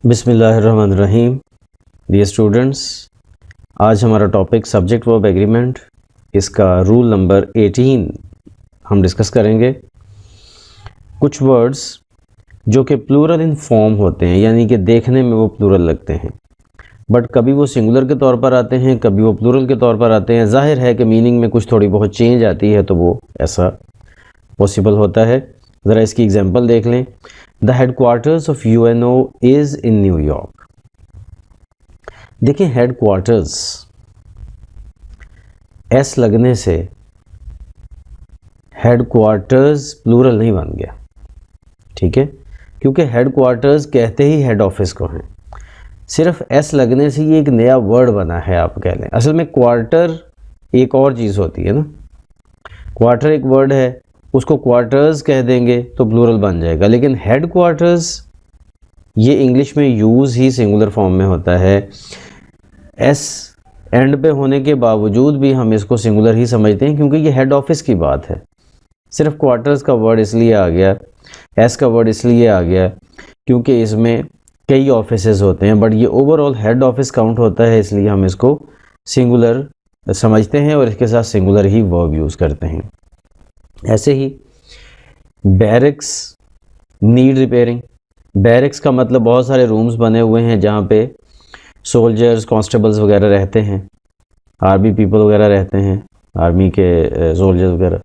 बिस्मिल्लाहिर्रहमानिर्रहीम। Dear students, आज हमारा टॉपिक सब्जेक्ट वर्ब एग्रीमेंट, इसका रूल नंबर 18 हम डिस्कस करेंगे। कुछ वर्ड्स जो कि प्लूरल इन फॉर्म होते हैं, यानी कि देखने में वो प्लूरल लगते हैं, बट कभी वो सिंगुलर के तौर पर आते हैं, कभी वो प्लूरल के तौर पर आते हैं। जाहिर है कि मीनिंग में कुछ थोड़ी बहुत चेंज आती है, तो वो ऐसा पॉसिबल होता है। ज़रा इसकी एग्जांपल देख लें। The headquarters of UNO is in New York. देखिए, हेडक्वार्टर्स एस लगने से हेडक्वार्टर्स प्लूरल नहीं बन गया, ठीक है, क्योंकि हेडक्वार्टर्स कहते ही हेड ऑफिस को हैं। सिर्फ एस लगने से ये एक नया वर्ड बना है, आप कह लें। असल में क्वार्टर एक और चीज़ होती है ना। क्वार्टर एक वर्ड है, उसको क्वार्टर्स कह देंगे तो प्लूरल बन जाएगा, लेकिन हेड क्वार्टर्स ये इंग्लिश में यूज़ ही सिंगुलर फॉर्म में होता है। एस एंड पे होने के बावजूद भी हम इसको सिंगुलर ही समझते हैं, क्योंकि ये हेड ऑफिस की बात है। सिर्फ क्वार्टर्स का वर्ड इसलिए आ गया, एस का वर्ड इसलिए आ गया क्योंकि इसमें कई ऑफिसेज होते हैं, बट ये ओवरऑल हेड ऑफिस काउंट होता है, इसलिए हम इसको सिंगुलर समझते हैं और इसके साथ सिंगुलर ही वर्ब यूज़ करते हैं। ऐसे ही बैरक्स नीड रिपेयरिंग। बैरक्स का मतलब बहुत सारे रूम्स बने हुए हैं जहाँ पे सोल्जर्स, कांस्टेबल्स वगैरह रहते हैं, आर्मी पीपल वगैरह रहते हैं, आर्मी के सोल्जर्स वगैरह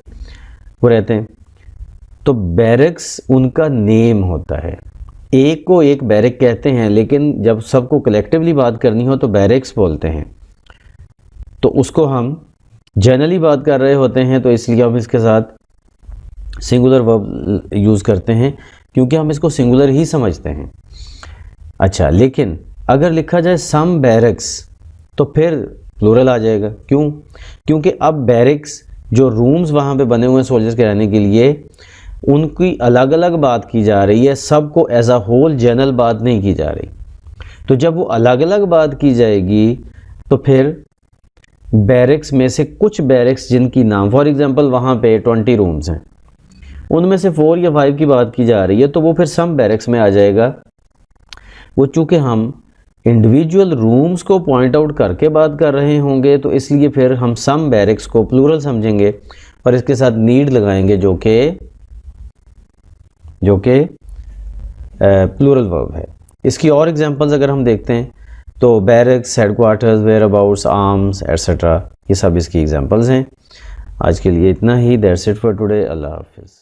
वो रहते हैं। तो बैरक्स उनका नेम होता है। एक को एक बैरक कहते हैं, लेकिन जब सबको कलेक्टिवली बात करनी हो तो बैरक्स बोलते हैं। तो उसको हम जनरली बात कर रहे होते हैं, तो इसलिए हम इसके साथ सिंगुलर वर्ब यूज़ करते हैं, क्योंकि हम इसको सिंगुलर ही समझते हैं। अच्छा, लेकिन अगर लिखा जाए सम बैरक्स तो फिर प्लूरल आ जाएगा। क्यों? क्योंकि अब बैरक्स जो रूम्स वहाँ पे बने हुए हैं सोल्जर्स के रहने के लिए, उनकी अलग अलग बात की जा रही है, सबको एज अ होल जनरल बात नहीं की जा रही। तो जब वो अलग अलग बात की जाएगी तो फिर बैरक्स में से कुछ बैरक्स जिनकी नाम, फॉर एग्जांपल वहाँ पे 20 रूम्स हैं, उनमें से 4 या 5 की बात की जा रही है, तो वो फिर सम बैरक्स में आ जाएगा। वो चूँकि हम इंडिविजुअल रूम्स को पॉइंट आउट करके बात कर रहे होंगे, तो इसलिए फिर हम सम बैरक्स को प्लूरल समझेंगे और इसके साथ नीड लगाएंगे, जो कि प्लूरल वर्ब है। इसकी और एग्जांपल्स अगर हम देखते हैं तो barracks, headquarters, whereabouts, arms etcetera, ये सब इसकी एग्जांपल्स हैं। आज के लिए इतना ही। That's it for today. अल्लाह हाफिज़।